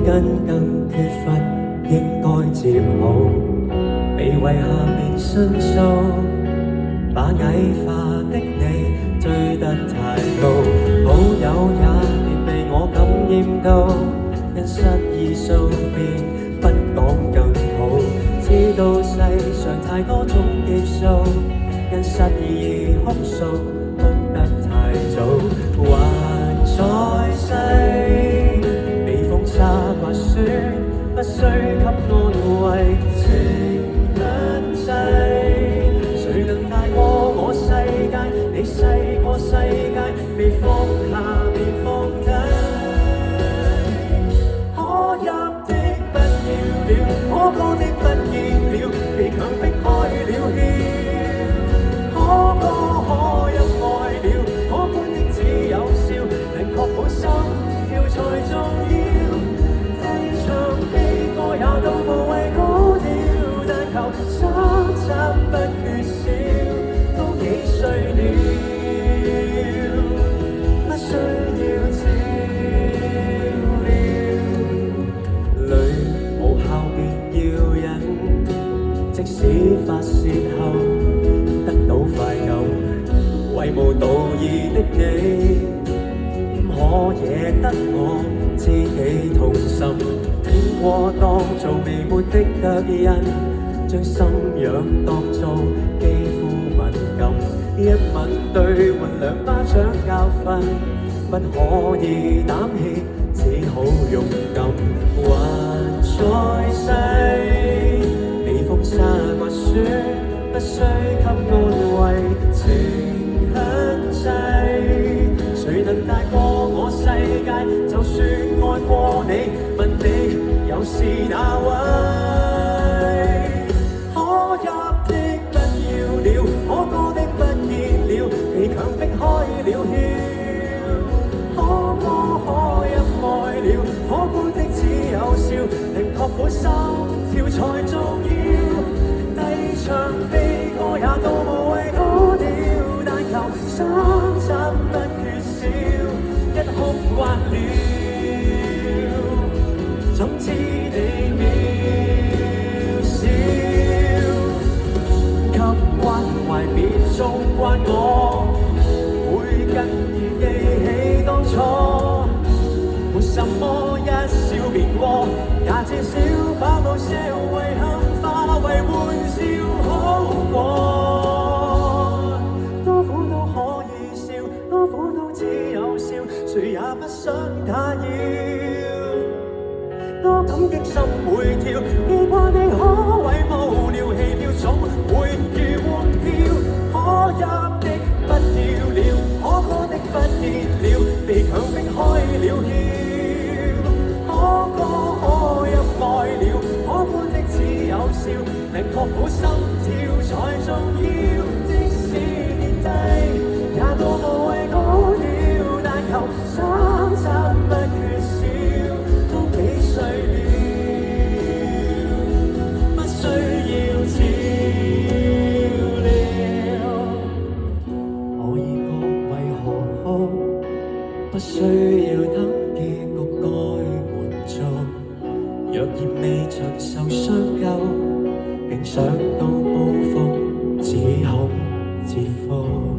根更缺乏，應該接好，被遺下面申訴，把矮化的你追得太高，好友也別被我感染到，因失意數遍不講更好，知道世上太多種劫數，因失意而哭訴，哭得太早，還在世，被風沙滑雪，不需給安慰，情很細，誰能大過我世界？你細過世界，被放下便放低，可入的不要了，可歌的不要了，被強迫開了竅，可歌可泣愛了，可觀的只有笑，能確保心跳才重要，低唱悲歌也都無謂高調，但求三餐不缺少，都幾歲了，不需要照料，淚無效便要忍，即使發泄後得到快感，為無道義的你唔可惹得我知己痛心，騙過當做微末的腳印，將心癢當做肌膚敏感，一吻對換兩巴掌教訓，不可以膽怯，只好勇敢，還在世，被風沙滑雪，不需給安慰，情很細，誰能大過我世界？就算愛過你，問你又是哪位？可入的不要了，可歌的不要了，被強迫開了竅，可歌可泣愛了，可觀的只有笑，能確保心跳才重要，低唱悲歌也都無謂高調，但求三餐不缺少，一哭慣了，怎知你渺小，給關懷別縱慣我，會更易記起當初，沒什麼一笑便過，也至少把某些遺憾化為玩笑好過，多苦都可以笑，多苦都只有笑，誰也不想他要，多感激心會跳，記掛你可謂無聊，戲票總會如換票，可入的不要了，可歌的不要了，被強迫開了竅，可歌可泣愛了，可觀的只有笑，能確保心跳才重要，即使跌低也都無謂高調，但求三餐不缺少，都幾歲了，不需要照料，我已覺為何好，不需要等結局該滿足，若然未曾受傷夠，竟想到報復，只恐折福。